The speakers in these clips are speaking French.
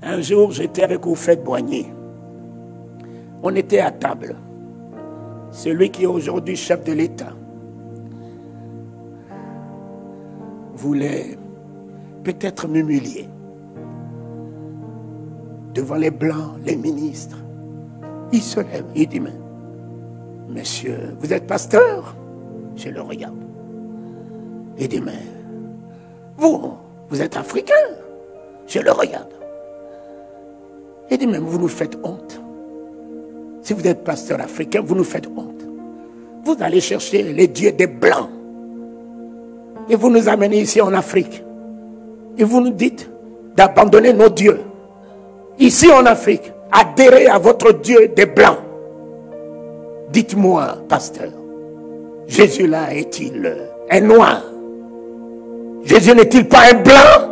Un jour, j'étais avec Houphouët-Boigny. On était à table. Celui qui est aujourd'hui chef de l'État voulait peut-être m'humilier devant les Blancs, les ministres. Il se lève, il dit, mais monsieur, vous êtes pasteur? Je le regarde. Il dit, mais vous êtes africain? Je le regarde. Il dit, mais vous nous faites honte. Si vous êtes pasteur africain, vous nous faites honte. Vous allez chercher les dieux des Blancs. Et vous nous amenez ici en Afrique. Et vous nous dites d'abandonner nos dieux. Ici en Afrique, adhérez à votre Dieu des Blancs. Dites-moi, pasteur, Jésus là est-il un noir? Jésus n'est-il pas un blanc?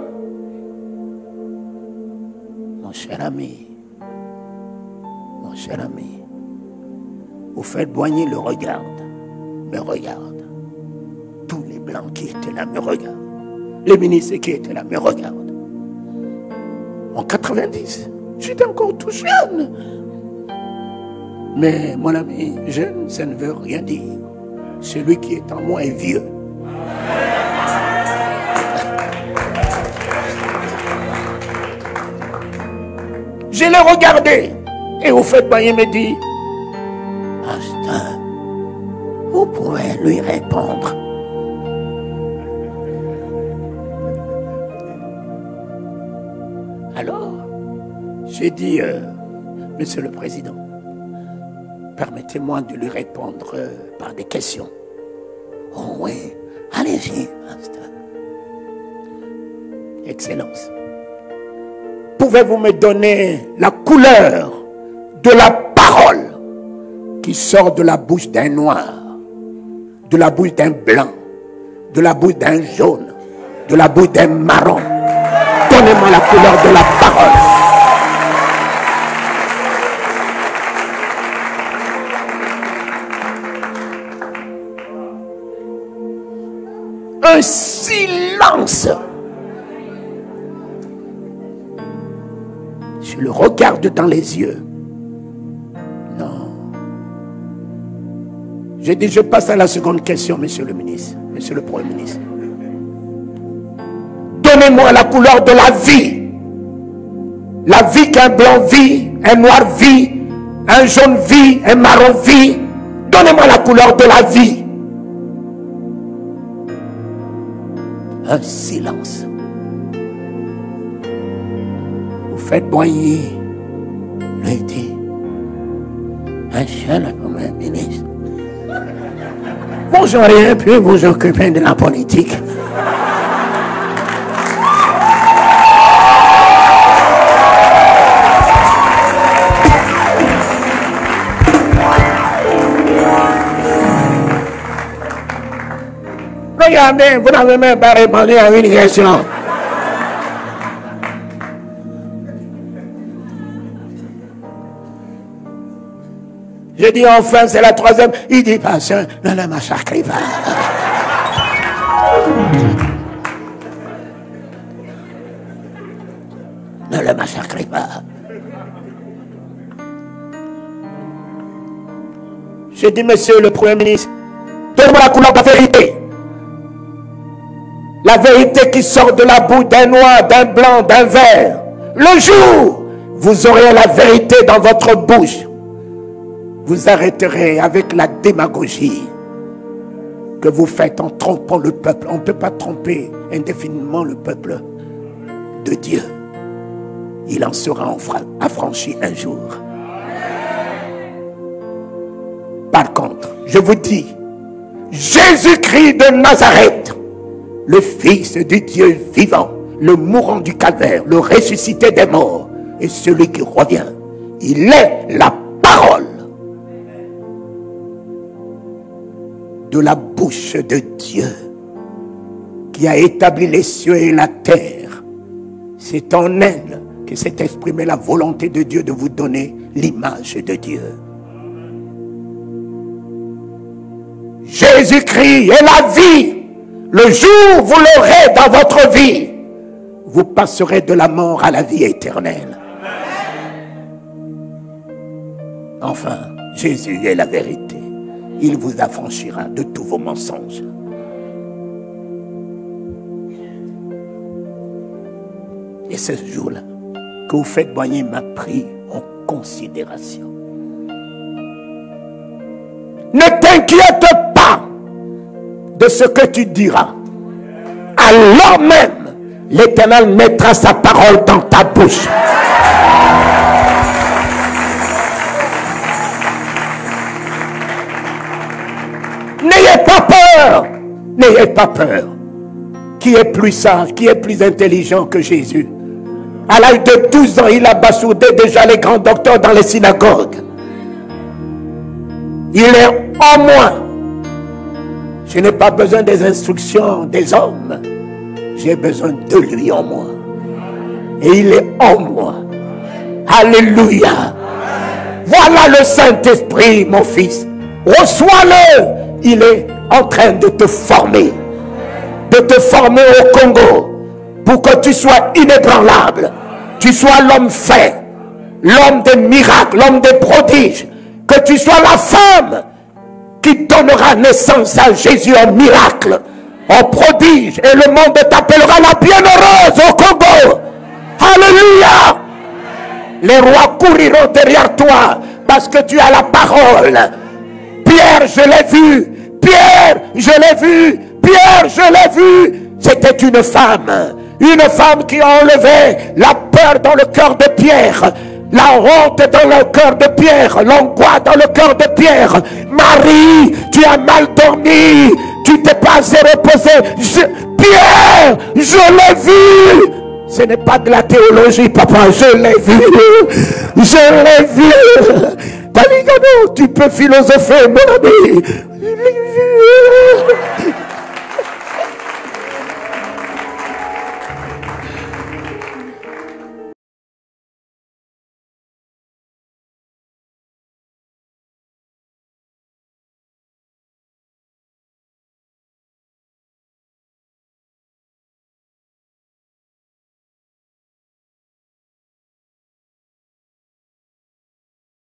Mon cher ami, Houphouët-Boigny le regarde, me regarde. Tous les Blancs qui étaient là me regardent. Les ministres qui étaient là me regardent. En 90, j'étais encore tout jeune. Mais mon ami, jeune, ça ne veut rien dire. Celui qui est en moi est vieux. Je l'ai regardé. Et Houphouët-Boigny me dit, pasteur, vous pouvez lui répondre. Alors, j'ai dit, Monsieur le Président, permettez-moi de lui répondre par des questions. Oh oui, allez-y, pasteur. Excellence. Pouvez-vous me donner la couleur de la parole qui sort de la bouche d'un noir, de la bouche d'un blanc, de la bouche d'un jaune, de la bouche d'un marron? Donnez-moi la couleur de la parole. Un silence. Je le regarde dans les yeux. Non. J'ai dit, je passe à la seconde question, monsieur le ministre, monsieur le Premier ministre. Donnez-moi la couleur de la vie. La vie qu'un blanc vit, un noir vit, un jaune vit, un marron vit. Donnez-moi la couleur de la vie. Un silence. Houphouët-Boigny lui dit, monsieur le Premier ministre, vous auriez pu vous occuper de la politique. Regardez, vous n'avez même pas répondu à une question. Je dis enfin, c'est la troisième. Il dit, pasteur, ne le massacrez pas. Ne le massacrez pas. Je dis, monsieur le Premier ministre, donnez-moi la couleur de la vérité. La vérité qui sort de la bouche d'un noir, d'un blanc, d'un vert. Le jour, vous aurez la vérité dans votre bouche. Vous arrêterez avec la démagogie que vous faites en trompant le peuple. On ne peut pas tromper indéfiniment le peuple de Dieu. Il en sera affranchi un jour. Par contre, je vous dis, Jésus-Christ de Nazareth, le Fils du Dieu vivant, le mourant du calvaire, le ressuscité des morts, et celui qui revient, il est la parole de la bouche de Dieu qui a établi les cieux et la terre. C'est en elle que s'est exprimée la volonté de Dieu de vous donner l'image de Dieu. Jésus-Christ est la vie. Le jour où vous l'aurez dans votre vie, vous passerez de la mort à la vie éternelle. Enfin, Jésus est la vérité. Il vous affranchira de tous vos mensonges. Et ce jour-là, que vous faites boigner ma pris en considération. Ne t'inquiète pas de ce que tu diras. Alors même, l'Éternel mettra sa parole dans ta bouche. N'ayez pas peur. N'ayez pas peur. Qui est plus sage, qui est plus intelligent que Jésus? À l'âge de 12 ans, il a bassourdé déjà les grands docteurs dans les synagogues. Il est en moi. Je n'ai pas besoin des instructions des hommes. J'ai besoin de lui en moi. Et il est en moi. Alléluia. Voilà le Saint-Esprit, mon fils. Reçois-le. Il est en train de te former. De te former au Congo. Pour que tu sois inébranlable. Tu sois l'homme fait. L'homme des miracles. L'homme des prodiges. Que tu sois la femme qui donnera naissance à Jésus en miracle, en prodige. Et le monde t'appellera la bienheureuse au Congo. Alléluia. Les rois couriront derrière toi parce que tu as la parole. Pierre, je l'ai vu. Pierre, je l'ai vu. Pierre, je l'ai vu. C'était une femme qui a enlevé la peur dans le cœur de Pierre, la honte dans le cœur de Pierre, l'angoisse dans le cœur de Pierre. Marie, tu as mal dormi, tu t'es pas assez reposé. Pierre, je l'ai vu. Ce n'est pas de la théologie, papa, je l'ai vu. Je l'ai vu. Paligano, tu peux philosopher, mon ami.